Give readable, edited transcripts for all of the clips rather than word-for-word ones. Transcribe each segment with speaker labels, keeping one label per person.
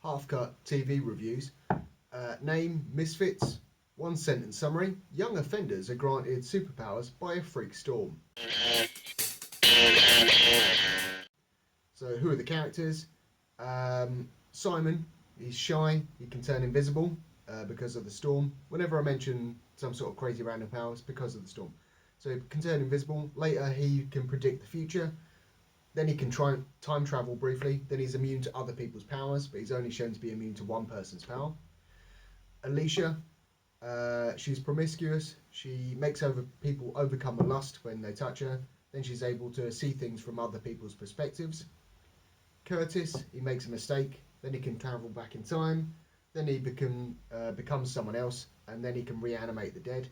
Speaker 1: Half-cut TV reviews. Name, Misfits. One sentence summary. Young offenders are granted superpowers by a freak storm. So who are the characters? Simon, he's shy, he can turn invisible because of the storm. Whenever I mention some sort of crazy random powers, because of the storm. So he can turn invisible. Later he can predict the future. Then he can try time travel briefly. Then he's immune to other people's powers, but he's only shown to be immune to one person's power. Alicia, she's promiscuous. She makes people overcome a lust when they touch her. Then she's able to see things from other people's perspectives. Curtis, he makes a mistake. Then he can travel back in time. Then he becomes someone else, and then he can reanimate the dead.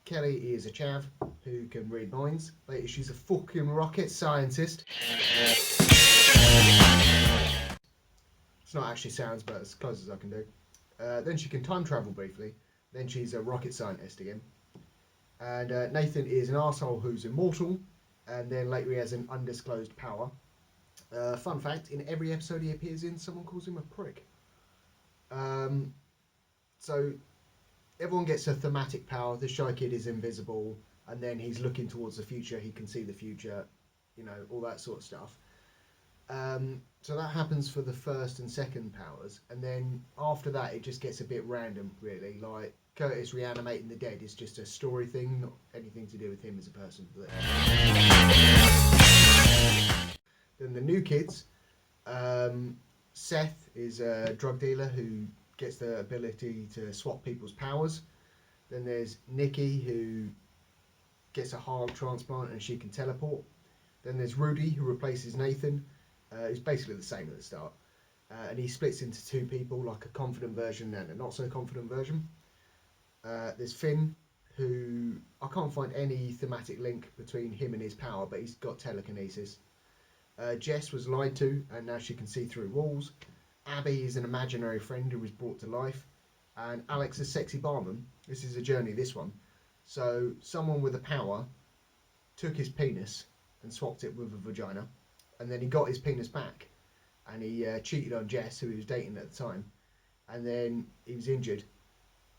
Speaker 1: Kelly is a chav who can read minds. Later, she's a fucking rocket scientist. It's not actually sounds, but as close as I can do. Then she can time travel briefly. Then she's a rocket scientist again. And Nathan is an arsehole who's immortal. And then later he has an undisclosed power. Fun fact, in every episode he appears in, someone calls him a prick. So everyone gets a thematic power. The shy kid is invisible. And then he's looking towards the future. He can see the future. You know, all that sort of stuff. So that happens for the first and second powers, and then after that it just gets a bit random, really. Like Curtis reanimating the dead is just a story thing, not anything to do with him as a person. Then the new kids, Seth is a drug dealer who gets the ability to swap people's powers. Then there's Nikki, who gets a heart transplant and she can teleport. Then there's Rudy, who replaces Nathan. He's basically the same at the start, and he splits into two people, like a confident version and a not so confident version. There's Finn, who I can't find any thematic link between him and his power, but he's got telekinesis. Jess was lied to, and now she can see through walls. Abby is an imaginary friend who was brought to life, and Alex is sexy barman. This is a journey, this one. So someone with a power took his penis and swapped it with a vagina. And then he got his penis back, and he cheated on Jess, who he was dating at the time, and then he was injured,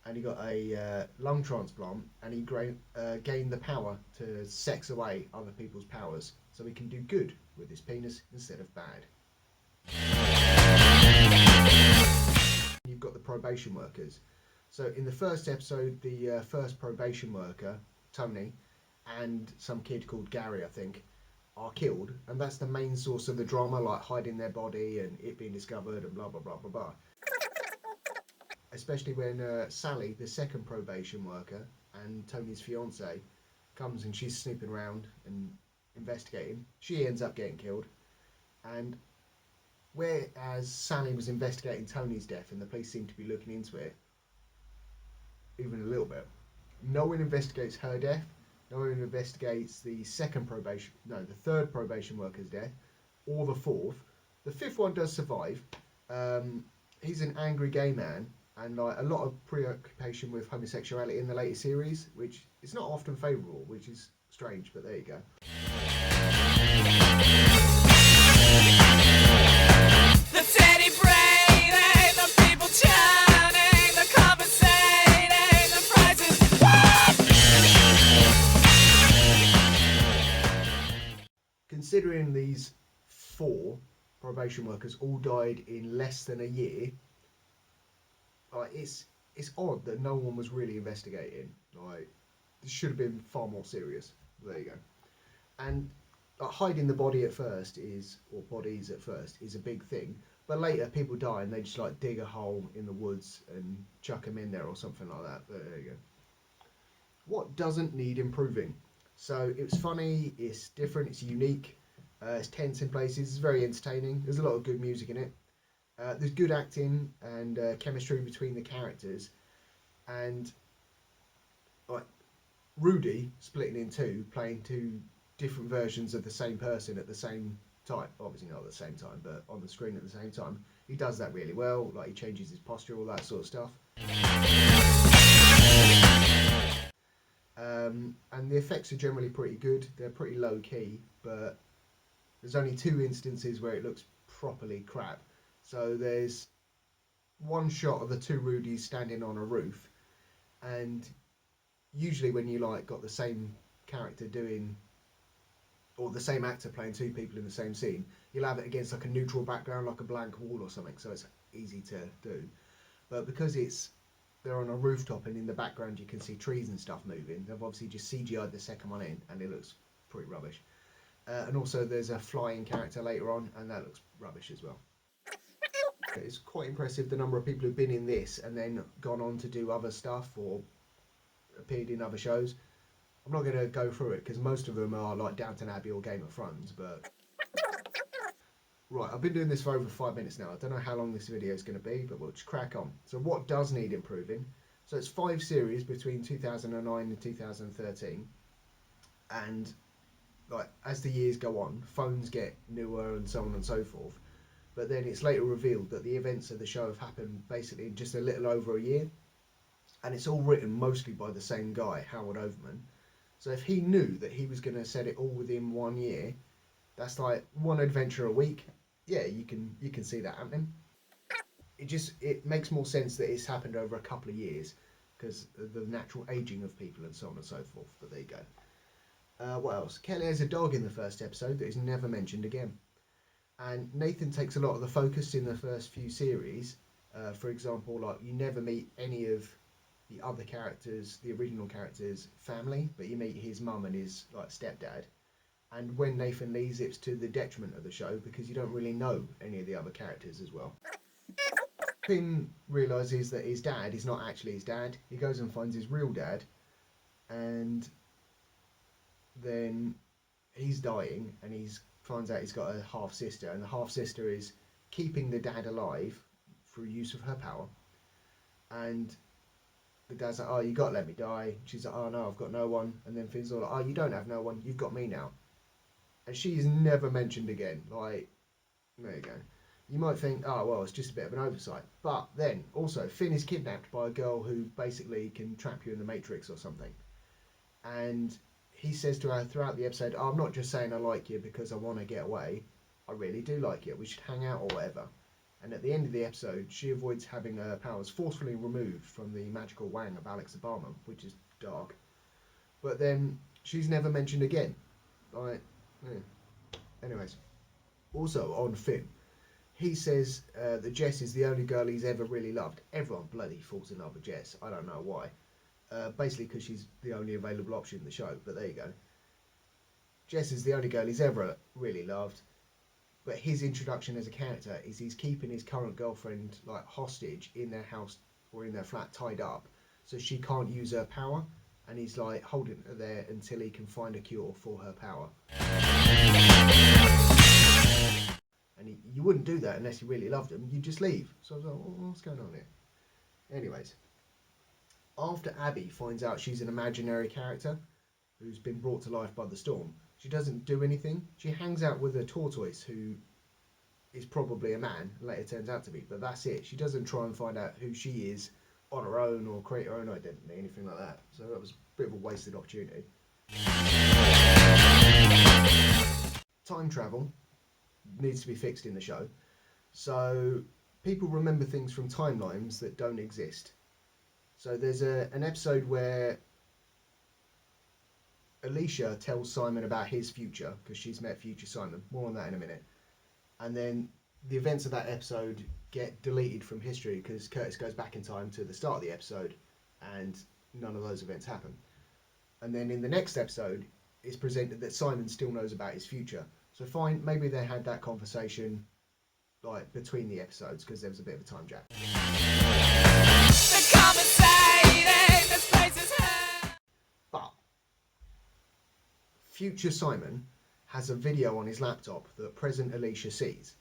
Speaker 1: and he got a lung transplant, and he gained the power to sex away other people's powers, so he can do good with his penis instead of bad. You've got the probation workers. So in the first episode, the first probation worker, Tony, and some kid called Gary, I think, are killed, and that's the main source of the drama, like hiding their body and it being discovered and blah blah blah blah blah. Especially when Sally, the second probation worker and Tony's fiance, comes and she's snooping around and investigating. She ends up getting killed, and whereas Sally was investigating Tony's death and the police seem to be looking into it even a little bit, no one investigates her death. No one investigates the third probation worker's death, or the fourth. The fifth one does survive. He's an angry gay man, and like a lot of preoccupation with homosexuality in the later series, which is not often favourable, which is strange, but there you go. The teddy brain ain't the people churning, the compensating, the prices. Considering these 4 probation workers all died in less than a year, like it's odd that no one was really investigating. Like, this should have been far more serious. There you go. And hiding the body at first or bodies at first is a big thing, but later people die and they just like dig a hole in the woods and chuck them in there or something like that. But there you go. What doesn't need improving? So it's funny, it's different, it's unique, it's tense in places, it's very entertaining, there's a lot of good music in it. There's good acting and chemistry between the characters, and like Rudy splitting in two, playing 2 different versions of the same person at the same time, obviously not at the same time, but on the screen at the same time. He does that really well, like he changes his posture, all that sort of stuff. And the effects are generally pretty good. They're pretty low key, but there's only 2 instances where it looks properly crap. So there's one shot of the 2 Rudies standing on a roof, and usually when you like got the same character doing, or the same actor playing 2 people in the same scene, you'll have it against like a neutral background, like a blank wall or something, so it's easy to do. But because they're on a rooftop and in the background you can see trees and stuff moving, they've obviously just CGI'd the second one in, and it looks pretty rubbish. And also there's a flying character later on, and that looks rubbish as well. It's quite impressive the number of people who've been in this and then gone on to do other stuff or appeared in other shows. I'm not going to go through it because most of them are like Downton Abbey or Game of Thrones, but... Right, I've been doing this for over 5 minutes now. I don't know how long this video is going to be, but we'll just crack on. So what does need improving? So it's 5 series between 2009 and 2013. And like as the years go on, phones get newer and so on and so forth. But then it's later revealed that the events of the show have happened basically in just a little over a year. And it's all written mostly by the same guy, Howard Overman. So if he knew that he was going to set it all within 1 year, that's like 1 adventure a week. Yeah, you can see that happening. It makes more sense that it's happened over a couple of years because of the natural aging of people and so on and so forth. But there you go. What else? Kelly has a dog in the first episode that is never mentioned again. And Nathan takes a lot of the focus in the first few series. For example, like you never meet any of the other characters, the original characters' family, but you meet his mum and his like stepdad. And when Nathan leaves, it's to the detriment of the show because you don't really know any of the other characters as well. Finn realises that his dad is not actually his dad. He goes and finds his real dad, and then he's dying, and he finds out he's got a half sister, and the half sister is keeping the dad alive through use of her power. And the dad's like, "Oh, you got to let me die." She's like, "Oh no, I've got no one." And then Finn's all like, "Oh, you don't have no one. You've got me now." And she's never mentioned again. Like, there you go. You might think, oh, well, it's just a bit of an oversight. But then, also, Finn is kidnapped by a girl who basically can trap you in the Matrix or something. And he says to her throughout the episode, oh, I'm not just saying I like you because I want to get away. I really do like you. We should hang out or whatever. And at the end of the episode, she avoids having her powers forcefully removed from the magical wang of Alex Obama, which is dark. But then, she's never mentioned again. Like, yeah. Anyways, also on Finn, he says that Jess is the only girl he's ever really loved. Everyone bloody falls in love with Jess. I don't know why. Basically because she's the only available option in the show, but there you go. Jess is the only girl he's ever really loved, but his introduction as a character is he's keeping his current girlfriend like hostage in their house or in their flat tied up so she can't use her power, and he's like holding her there until he can find a cure for her power. And you wouldn't do that unless you really loved him. You'd just leave. So I was like, what's going on here? Anyways, after Abby finds out she's an imaginary character who's been brought to life by the storm, she doesn't do anything. She hangs out with a tortoise who is probably a man, later turns out to be, but that's it. She doesn't try and find out who she is on her own or create her own identity, anything like that. So that was a bit of a wasted opportunity. Time travel needs to be fixed in the show. So people remember things from timelines that don't exist. So there's an episode where Alicia tells Simon about his future because she's met future Simon. More on that in a minute. And then the events of that episode get deleted from history because Curtis goes back in time to the start of the episode and none of those events happen. And then in the next episode, it's presented that Simon still knows about his future. So fine, maybe they had that conversation like between the episodes because there was a bit of a time gap. But future Simon has a video on his laptop that present Alicia sees.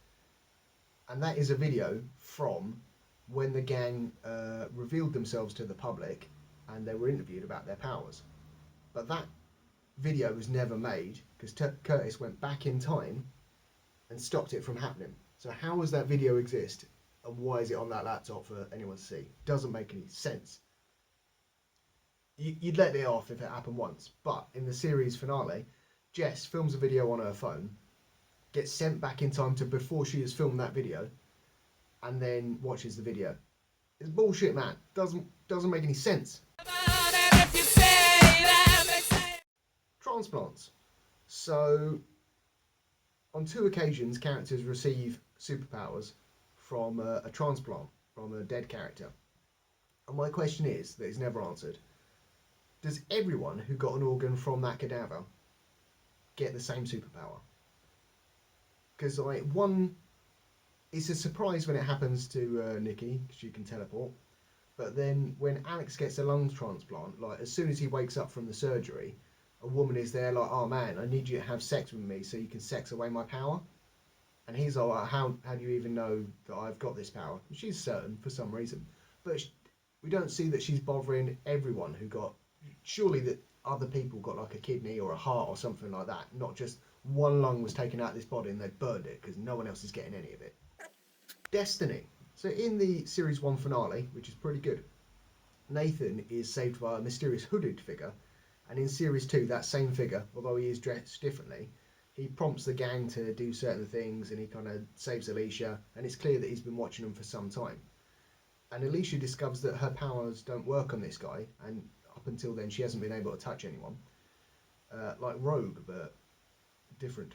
Speaker 1: And that is a video from when the gang revealed themselves to the public and they were interviewed about their powers. But that video was never made because Curtis went back in time and stopped it from happening. So how does that video exist and why is it on that laptop for anyone to see? Doesn't make any sense. you'd let it off if it happened once. But in the series finale, Jess films a video on her phone, gets sent back in time to before she has filmed that video, and then watches the video. It's bullshit, man. Doesn't make any sense. Transplants. So, on 2 occasions, characters receive superpowers from a transplant, from a dead character. And my question is, that is never answered, does everyone who got an organ from that cadaver get the same superpower? Because like it's a surprise when it happens to Nikki, because she can teleport. But then when Alex gets a lung transplant, like as soon as he wakes up from the surgery, a woman is there like, oh man, I need you to have sex with me so you can sex away my power. And he's like, how do you even know that I've got this power? And she's certain for some reason. But we don't see that she's bothering everyone who got, surely that other people got like a kidney or a heart or something like that, not just one lung was taken out of this body and they burned it because no one else is getting any of it. Destiny. So in the series 1 finale, which is pretty good, Nathan is saved by a mysterious hooded figure, and in series 2 that same figure, although he is dressed differently, he prompts the gang to do certain things and he kind of saves Alicia, and it's clear that he's been watching them for some time. And Alicia discovers that her powers don't work on this guy, and up until then she hasn't been able to touch anyone. Like Rogue, but different.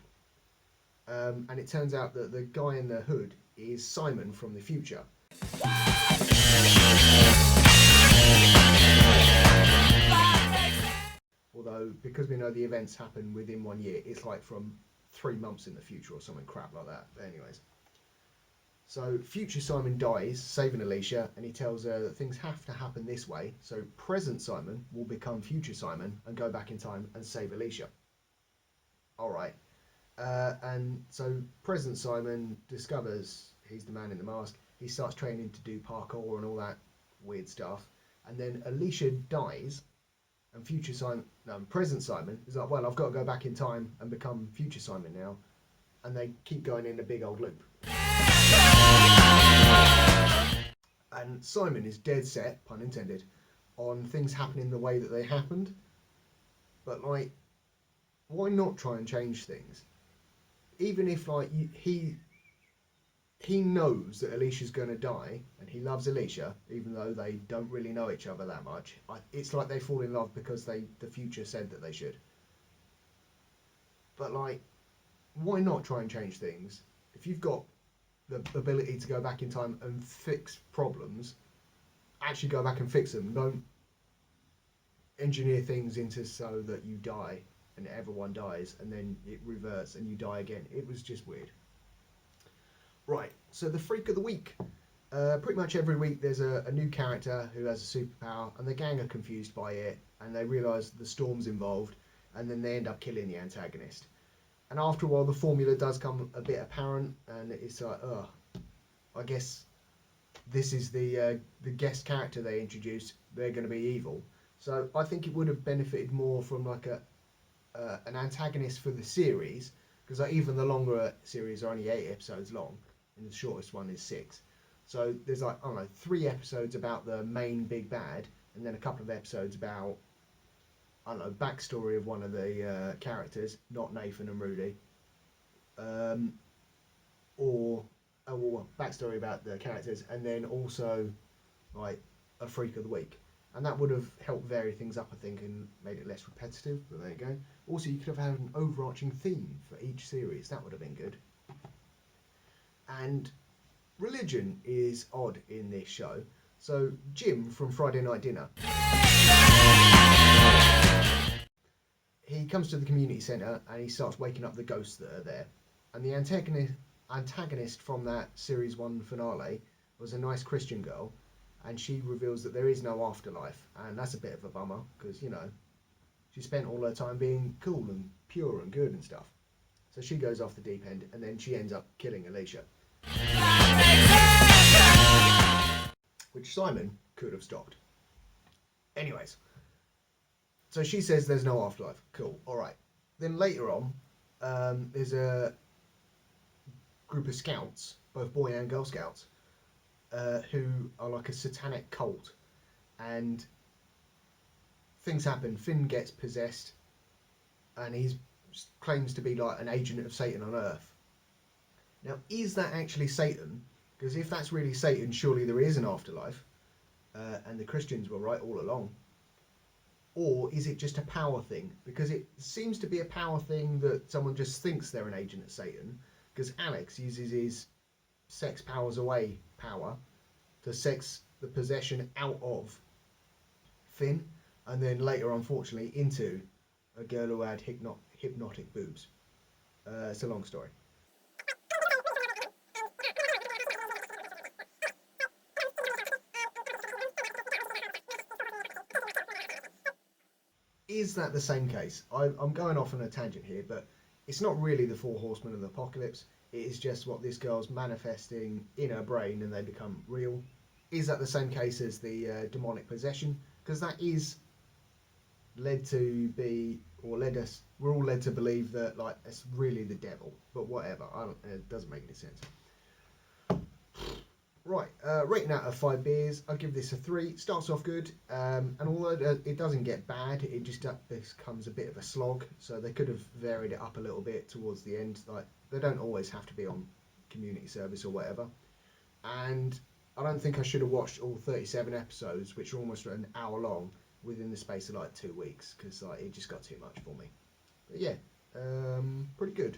Speaker 1: And it turns out that the guy in the hood is Simon from the future. Although, because we know the events happen within 1 year, it's like from 3 months in the future or something crap like that. But anyways. So, future Simon dies, saving Alicia, and he tells her that things have to happen this way, so present Simon will become future Simon and go back in time and save Alicia. Alright. And so present Simon discovers he's the man in the mask. He starts training to do parkour and all that weird stuff. And then Alicia dies, and present Simon is like, well, I've got to go back in time and become future Simon now. And they keep going in a big old loop. And Simon is dead set, pun intended, on things happening the way that they happened. But like, why not try and change things? Even if like he knows that Alicia's going to die and he loves Alicia, even though they don't really know each other that much. It's like they fall in love because the future said that they should. But like, why not try and change things? If you've got the ability to go back in time and fix problems, actually go back and fix them. Don't engineer things into so that you die and everyone dies and then it reverts and you die again. It was just weird. Right, so the Freak of the Week. Pretty much every week there's a new character who has a superpower, and the gang are confused by it, and they realise the Storm's involved, and then they end up killing the antagonist. And after a while the formula does come a bit apparent, and it's like, I guess this is the guest character they introduced, they're going to be evil. So I think it would have benefited more from like an antagonist for the series, because like, even the longer series are only 8 episodes long, and the shortest one is 6. So there's like, I don't know, 3 episodes about the main big bad, and then a couple of episodes about, I don't know, backstory of one of the characters, not Nathan and Rudy, or backstory about the characters, and then also like a Freak of the Week. And that would have helped vary things up, I think, and made it less repetitive, but there you go. Also, you could have had an overarching theme for each series. That would have been good. And religion is odd in this show. So, Jim from Friday Night Dinner, he comes to the community centre and he starts waking up the ghosts that are there. And the antagonist from that Series 1 finale was a nice Christian girl, and she reveals that there is no afterlife, and that's a bit of a bummer, because, you know, she spent all her time being cool and pure and good and stuff. So she goes off the deep end, and then she ends up killing Alicia. Which Simon could have stopped. Anyways, so she says there's no afterlife. Cool, alright. Then later on, there's a group of scouts, both boy and girl scouts, who are like a satanic cult, and things happen. Finn gets possessed, and he claims to be like an agent of Satan on Earth. Now, is that actually Satan? Because if that's really Satan, surely there is an afterlife, and the Christians were right all along. Or is it just a power thing? Because it seems to be a power thing that someone just thinks they're an agent of Satan. Because Alex uses his sex powers away power to sex the possession out of Finn, and then later, unfortunately, into a girl who had hypnotic boobs. It's a long story. Is that the same case? I'm going off on a tangent here, but it's not really the four horsemen of the apocalypse. It is just what this girl's manifesting in her brain and they become real. Is that the same case as the demonic possession? Because that is led to be, or led us, we're all led to believe that like it's really the devil. But whatever, it doesn't make any sense. Right, rating out of 5 beers, I'll give this a 3. Starts off good, and although it doesn't get bad, it just becomes a bit of a slog. So they could have varied it up a little bit towards the end. Like they don't always have to be on community service or whatever. And I don't think I should have watched all 37 episodes, which are almost an hour long, within the space of like 2 weeks, because like it just got too much for me. But yeah, pretty good.